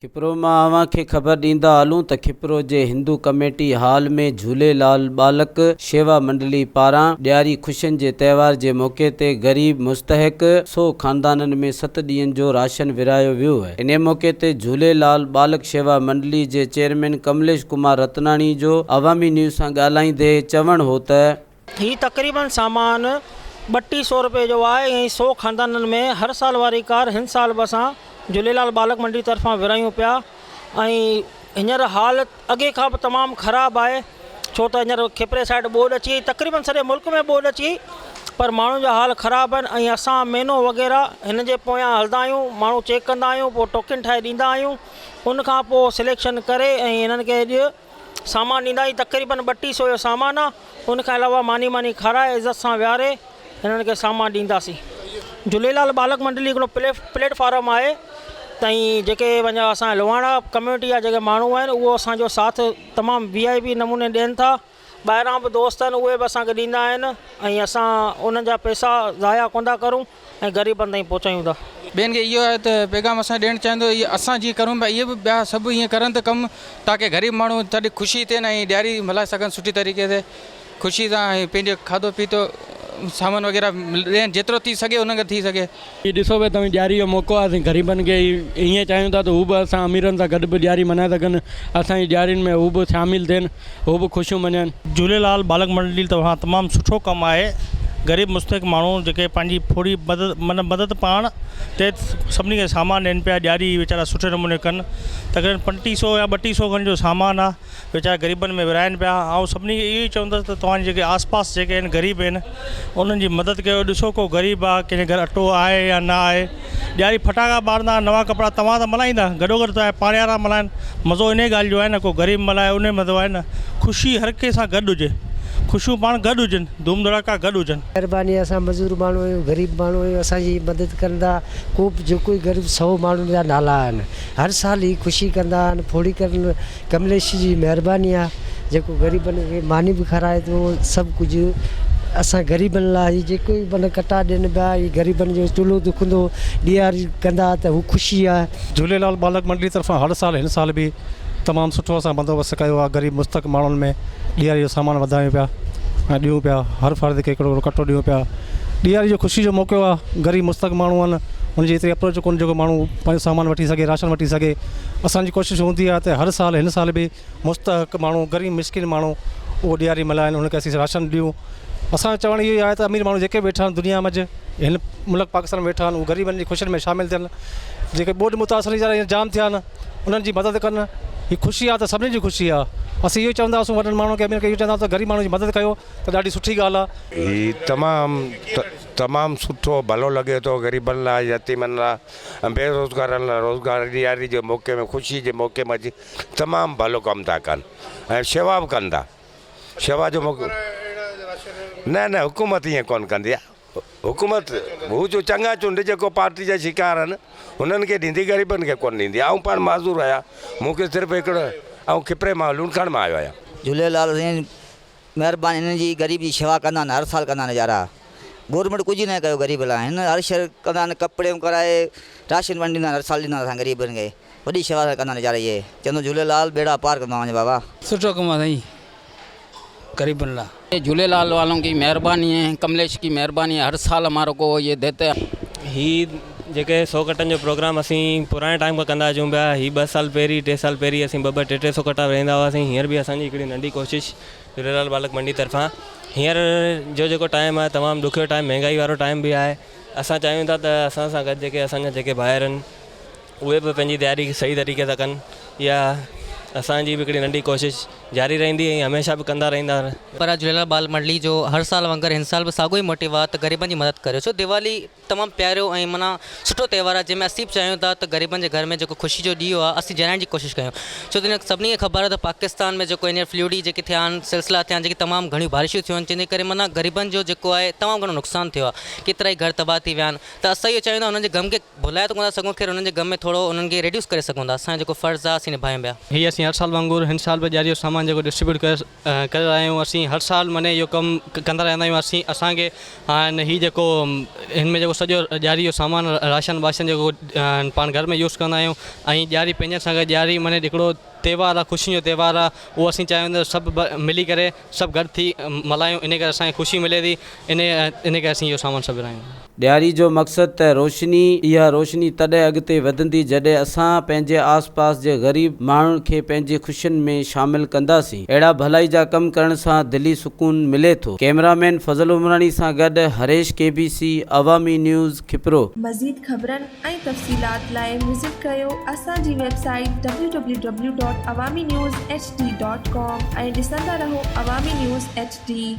खिपरो मां अवां खे ख़बर ॾींदा हलूं त खिपरो जे हिंदू कमेटी हाल में झूलेलाल बालक शेवा मंडली पारां ॾियारी ख़ुशियुनि जे त्योहार जे मौक़े ते ग़रीब मुस्तहिक 100 ख़ानदाननि में 7 ॾींहंनि जो राशन विरायो वियो आहे। इन मौक़े ते झूलेलाल बालक शेवा मंडली जे चेयरमैन कमलेश कुमार रतनाणी जो अवामी न्यूज़ सां ॻाल्हाईंदे चवणु हो त ही तक़रीबन सामान 3200 रुपए जो आहे ऐं 100 ख़ानदाननि में हर साल वारी कार हिन साल बि असां झूलेलाल बालक मंडली तरफ़ां विरायूं पिया। ऐं हींअर हालत अॻे खां बि तमामु ख़राबु आहे, छो त हींअर खिपरे साइड ॿोॾि अची, तक़रीबन सॼे मुल्क में ॿोॾि अची, पर माण्हुनि जा हाल ख़राबु आहिनि। ऐं असां महीनो वग़ैरह हिन जे पोयां हलंदा आहियूं, माण्हू चेक कंदा आहियूं, पोइ टोकन ठाहे ॾींदा आहियूं, उनखां पोइ सिलेक्शन करे ऐं हिननि खे अॼु सामान ॾींदा आहियूं। तक़रीबन 3200 जो सामान आहे, उनखां अलावा मानी खाराए इज़त सां विहारे हिननि खे सामान ॾींदासीं। झूलेलाल बालक मंडली हिकिड़ो प्लेटफॉर्म आहे, तई जेके पंहिंजा असां लोहाणा कम्यूनिटी जा जेके माण्हू आहिनि उहो असांजो साथ तमामु VIP नमूने ॾियनि था। ॿाहिरां बि दोस्त आहिनि, उहे बि असांखे ॾींदा आहिनि ऐं असां उन्हनि जा पैसा ज़ाया कोन था करूं ऐं ग़रीबनि ताईं पहुचायूं था। ॿियनि खे इहो आहे त पैगाम असां ॾियणु चाहींदो, इहे असां जीअं करूं पिया इहे बि ॿिया सभु ईअं करनि त कमु, ताकी ग़रीब माण्हू ॾाढी ख़ुशी थिए ऐं ॾियारी मल्हाए सघनि सुठी तरीक़े से ख़ुशी सां, ऐं पंहिंजो खाधो पीतो सामान वग़ैरह ॾियनि जेतिरो थी सघे उन्हनि खे थी सघे। हीअ ॾिसो भई तव्हां ॾियारी जो मौक़ो आहे, असीं ग़रीबनि खे ईअं चाहियूं था त हू बि असां अमीरनि सां गॾु बि ॾियारी मल्हाए सघनि, असांजी ॾियारियुनि में हू बि शामिलु थियनि, हू बि ख़ुशियूं मञनि। झूलेलाल बालक मंडली तव्हां तमामु सुठो कमु आहे। ग़रीब मुस्तहिक माण्हू जेके पंहिंजी थोरी मदद पाण ते सभिनी खे सामान ॾियनि पिया, ॾियारी वीचारा सुठे नमूने कनि। तक़रीबन 3500 या 3200 खनि जो सामान आहे, वीचारा ग़रीबनि में विराइनि पिया। ऐं सभिनी खे इहो ई चवंदुसि त तव्हांजे जेके आसपास जेके आहिनि ग़रीब आहिनि उन्हनि जी मदद कयो। ॾिसो को ग़रीब आहे, कंहिंजे घर अटो आहे या न आहे, ॾियारी फटाका ॿारंदा, नवां कपिड़ा तव्हां त मल्हाईंदा, गॾोगॾु त पाड़ेवारा मल्हाइनि, मज़ो इन ॻाल्हि जो आहे न, को ग़रीब मल्हाए उन मज़ो आहे न। ख़ुशी हर कंहिं सां गॾु हुजे, ख़ुशियूं पाण गॾु हुजनि, धूम धड़ाका गॾु हुजनि। महिरबानी, असां मज़दूर माण्हू आहियूं, ग़रीब माण्हू आहियूं, असांजी मदद कंदा। को बि जेको ई ग़रीब 100 माण्हुनि जा नाला आहिनि, हर साल ई ख़ुशी कंदा आहिनि, फोड़ी करनि। कमलेश जी महिरबानी आहे जेको ग़रीबनि खे मानी बि खाराए थो, सभु कुझु असां ग़रीबनि लाइ जेको ई मन कटा ॾियनि पिया, ई ग़रीबनि जो चुल्हो दुखंदो ॾियारी कंदा त हू ख़ुशी आहे। झूलेलाल बालक मंडली तरफ़ां हर साल हिन साल बि तमामु सुठो असां बंदोबस्तु कयो आहे। ग़रीब मुस्तक माण्हुनि में ॾियारी जो सामान वधायूं पिया ऐं ॾियूं पिया, हर फ़र्द खे हिकिड़ो कटो ॾियूं पिया। ॾियारी जो ख़ुशी जो मौक़ो आहे, ग़रीब मुस्तक माण्हू आहिनि, हुनजी एतिरी अप्रोच कोन जेको माण्हू पंहिंजो सामान वठी सघे, राशन वठी सघे। असांजी कोशिशि हूंदी आहे त हर साल हिन साल बि मुस्तक माण्हू, ग़रीब मिसकिन माण्हू उहो ॾियारी मल्हाइनि, हुनखे असीं राशन ॾियूं। असांजो चवणु इहो ई आहे त अमीर माण्हू जेके वेठा आहिनि दुनिया में, हिन मुल्क पाकिस्तान में वेठा आहिनि, उहे ग़रीबनि जी ख़ुशियुनि में शामिलु थियनि। जेके ॿोॾि मुतासिर जाम थिया आहिनि उन्हनि जी मदद कनि। हीअ ख़ुशी आहे त सभिनी जी ख़ुशी आहे। असीं इहो चवंदासीं वॾनि माण्हुनि खे, अमीर खे इहो चवंदासीं त ग़रीब माण्हू जी मदद कयो त ॾाढी सुठी ॻाल्हि आहे। हीअ तमामु सुठो भलो लॻे थो ग़रीबनि लाइ, यतीमनि लाइ, बेरोज़गारनि लाइ रोज़गार। ॾियारी जे मौक़े में, ख़ुशी जे मौक़े में अची तमामु भलो कमु था कनि ऐं शेवा बि कनि था। शेवा जो मौक़ो न हुकूमत ईअं कोन कंदी आहे। हुकूमत हू जो चङा चूंड जेको पार्टी जा शिकार आहिनि हुननि खे ॾींदी, ग़रीबनि खे कोन ॾींदी। ऐं पाण माज़ूर आहियां, मूंखे सिर्फ़ु हिकिड़ो ऐं खिपरे मां लूणखण मां आयो आहियां। झूलेलाल महिरबानी, हिननि जी ग़रीब जी शेवा कंदा आहिनि, हर साल कंदा आहिनि वीचारा। गवर्नमेंट कुझु न कयो ग़रीब लाइ, हिन हर शइ कंदा आहिनि, कपिड़े कराए राशन वंड ॾींदा आहिनि, हर साल ॾींदा असां ग़रीबनि खे, वॾी शेवा कंदा आहिनि वीचारा। इहे चवंदो झूलेलाल बेड़ा पार कंदो वञे बाबा। सुठो कमु आहे साईं ग़रीबनि लाइ। झूलेलाल वालों की मेहरबानी है, कमलेश की मेहरबानी है, हर साल हमारे को ये देते हैं। ही जेके 100 कटनि जो प्रोग्राम असीं पुराणे टाइम खां कंदा अचूं पिया। ही 2 साल पहिरीं 3 साल पहिरीं असीं 200-300 कटा वेंदा हुआसीं। हींअर बि असांजी हिकिड़ी नंढी कोशिशि झूलेलाल बालक मंडी तरफ़ां। हींअर जो जेको टाइम आहे तमामु ॾुखियो टाइम, महांगाई वारो टाइम बि आहे। असां चाहियूं था त असां सां गॾु जेके असांजा जेके भाइर आहिनि उहे बि पंहिंजी ॾियारी सही तरीक़े सां कनि। इहा असांजी बि हिकिड़ी नंढी कोशिशि जारी रहंदी ऐं हमेशह बि कंदा रहंदा। पर झूलेलाल बालक मंडली जो हर साल वांगुरु हिन साल बि साॻियो ई मोटिव आहे त ग़रीबनि जी मदद करियो। छो दिवाली तमामु प्यारो ऐं माना सुठो त्योहार आहे, जंहिंमें असीं बि चाहियूं था त ग़रीबनि जे घर में जेको ख़ुशी जो ॾींहुं आहे असीं जलाइण जी कोशिशि कयूं। छो त सभिनी खे ख़बर आहे त पाकिस्तान में जेको हींअर फ्लूडी जेके थिया आहिनि, सिलसिला थिया आहिनि, जेके तमामु घणियूं बारिशूं थियूं आहिनि, जंहिंजे करे माना ग़रीबनि जो जेको आहे तमामु घणो नुक़सानु थियो आहे, केतिरा ई घर तबाह थी विया आहिनि। त असां इहो चाहियूं था उन्हनि जे ग़म खे भुलाए त कोन था सघूं, ख़ैर उन्हनि जे ग़म में थोरो उन्हनि खे रिड्यूस करे सघूं था। असांजो जेको फ़र्ज़ु आहे असीं निभायूं पिया। हीअ असीं हर साल वांगुरु हिन साल बि ॾियारी जो सामान सामान जेको डिस्ट्रीब्यूट करे रहिया आहियूं असीं हर साल माने इहो कमु कंदा रहंदा आहियूं असांखे हाणे हीउ जेको हिन में जेको सॼो ॾियारी जो सामान राशन वाशन जेको पाण घर में यूज़ कंदा आहियूं ऐं ॾियारी पंहिंजे सां गॾु ॾियारी माने हिकिड़ो त्योहार आहे ख़ुशियुनि जो त्योहार आहे उहो असीं चाहियूं था सभु मिली करे सभु गॾु थी मल्हायूं इन करे असांखे ख़ुशी मिले थी इन करे असीं इहो सामान सभु विरायूं। ॾियारी जो मक़सदु त रोशनी, इहा रोशनी तॾहिं अॻिते वधंदी जॾहिं असां पंहिंजे आसपास जे ग़रीब माण्हुनि खे पंहिंजी ख़ुशियुनि में शामिलु कंदासीं। अहिड़ा भलाई जा कमु करण सां दिली सुकून मिले थो। कैमरामैन फज़ल उमरानी सां गॾु हरेश KBC अवामी न्यूज़ खिपरो। मज़ीद ख़बरनि ऐं तफ़सीलात लाइ विज़िट कयो असांजी वेबसाइट www.awamiNewsHD.com ऐं ॾिसंदा रहो अवामी न्यूज़ HD।